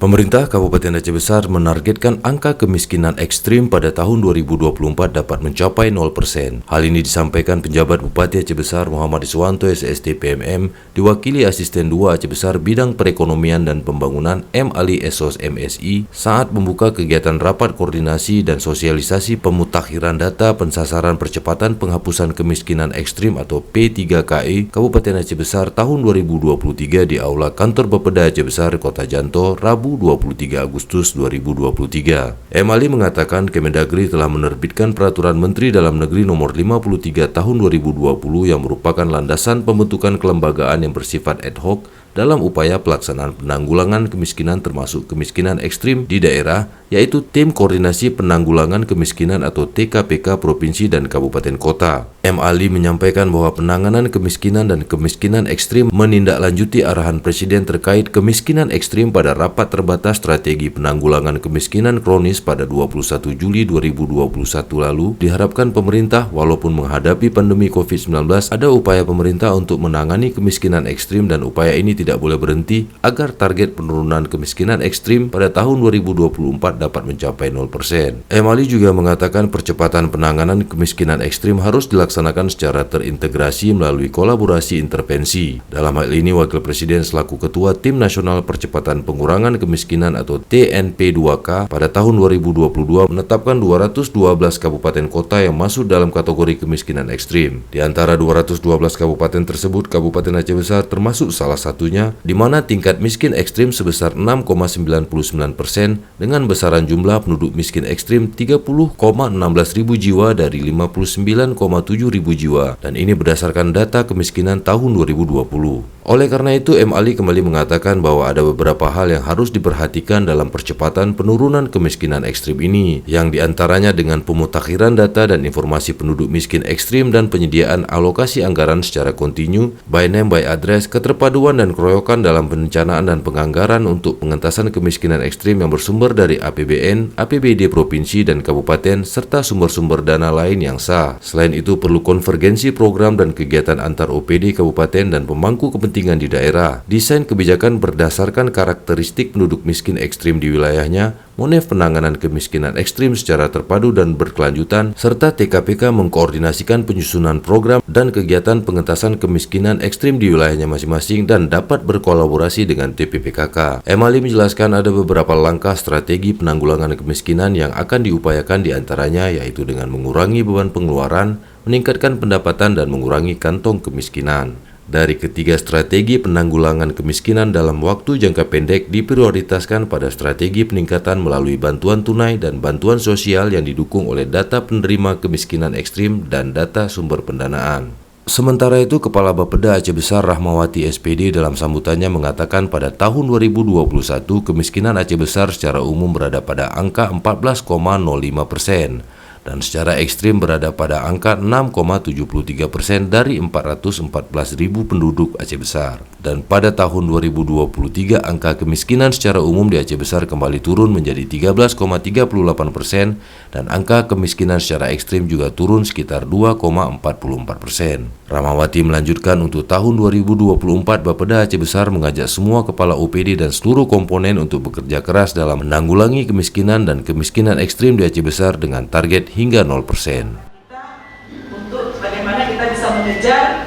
Pemerintah Kabupaten Aceh Besar menargetkan angka kemiskinan ekstrim pada tahun 2024 dapat mencapai 0%. Hal ini disampaikan penjabat Bupati Aceh Besar Muhammad Iswanto SST PMM diwakili Asisten 2 Aceh Besar Bidang Perekonomian dan Pembangunan M. Ali Esos MSI saat membuka kegiatan rapat koordinasi dan sosialisasi pemutakhiran data pensasaran percepatan penghapusan kemiskinan ekstrim atau P3KE Kabupaten Aceh Besar tahun 2023 di Aula Kantor Bapeda Aceh Besar Kota Janto, Rabu 23 Agustus 2023. M. Ali mengatakan Kemendagri telah menerbitkan Peraturan Menteri Dalam Negeri Nomor 53 Tahun 2020 yang merupakan landasan pembentukan kelembagaan yang bersifat ad hoc dalam upaya pelaksanaan penanggulangan kemiskinan termasuk kemiskinan ekstrim di daerah, yaitu Tim Koordinasi Penanggulangan Kemiskinan atau TKPK Provinsi dan Kabupaten Kota. M. Ali menyampaikan bahwa penanganan kemiskinan dan kemiskinan ekstrim menindaklanjuti arahan Presiden terkait kemiskinan ekstrim pada Rapat Terbatas Strategi Penanggulangan Kemiskinan Kronis pada 21 Juli 2021 lalu. Diharapkan pemerintah, walaupun menghadapi pandemi COVID-19, ada upaya pemerintah untuk menangani kemiskinan ekstrim dan upaya ini tidak boleh berhenti agar target penurunan kemiskinan ekstrim pada tahun 2024 dapat mencapai 0%. M. Ali juga mengatakan percepatan penanganan kemiskinan ekstrim harus dilaksanakan secara terintegrasi melalui kolaborasi intervensi. Dalam hal ini, Wakil Presiden selaku Ketua Tim Nasional Percepatan Pengurangan Kemiskinan atau TNP2K pada tahun 2022 menetapkan 212 kabupaten kota yang masuk dalam kategori kemiskinan ekstrim. Di antara 212 kabupaten tersebut, Kabupaten Aceh Besar termasuk salah satunya, di mana tingkat miskin ekstrim sebesar 6,99% dengan besaran jumlah penduduk miskin ekstrim 30,16 ribu jiwa dari 59,7 ribu jiwa, dan ini berdasarkan data kemiskinan tahun 2020. Oleh karena itu, M. Ali kembali mengatakan bahwa ada beberapa hal yang harus diperhatikan dalam percepatan penurunan kemiskinan ekstrim ini, yang diantaranya dengan pemutakhiran data dan informasi penduduk miskin ekstrim dan penyediaan alokasi anggaran secara kontinu, by name by address, keterpaduan dan keroyokan dalam perencanaan dan penganggaran untuk pengentasan kemiskinan ekstrim yang bersumber dari APBN, APBD Provinsi dan Kabupaten, serta sumber-sumber dana lain yang sah. Selain itu, perlu konvergensi program dan kegiatan antar OPD Kabupaten dan pemangku kepentingan di daerah. Desain kebijakan berdasarkan karakteristik penduduk miskin ekstrim di wilayahnya, monef penanganan kemiskinan ekstrim secara terpadu dan berkelanjutan, serta TKPK mengkoordinasikan penyusunan program dan kegiatan pengentasan kemiskinan ekstrim di wilayahnya masing-masing dan dapat berkolaborasi dengan TPPKK. M. Ali menjelaskan ada beberapa langkah strategi penanggulangan kemiskinan yang akan diupayakan diantaranya yaitu dengan mengurangi beban pengeluaran, meningkatkan pendapatan dan mengurangi kantong kemiskinan. Dari ketiga strategi penanggulangan kemiskinan dalam waktu jangka pendek diprioritaskan pada strategi peningkatan melalui bantuan tunai dan bantuan sosial yang didukung oleh data penerima kemiskinan ekstrim dan data sumber pendanaan. Sementara itu, Kepala Bapeda Aceh Besar Rahmawati SPD dalam sambutannya mengatakan pada tahun 2021 kemiskinan Aceh Besar secara umum berada pada angka 14,05%. Dan secara ekstrim berada pada angka 6,73% dari 414.000 penduduk Aceh Besar. Dan pada tahun 2023 angka kemiskinan secara umum di Aceh Besar kembali turun menjadi 13,38% dan angka kemiskinan secara ekstrim juga turun sekitar 2,44%. Rahmawati melanjutkan untuk tahun 2024 Bapeda Aceh Besar mengajak semua kepala OPD dan seluruh komponen untuk bekerja keras dalam menanggulangi kemiskinan dan kemiskinan ekstrim di Aceh Besar dengan target hingga 0%. Untuk bagaimana kita bisa mengejar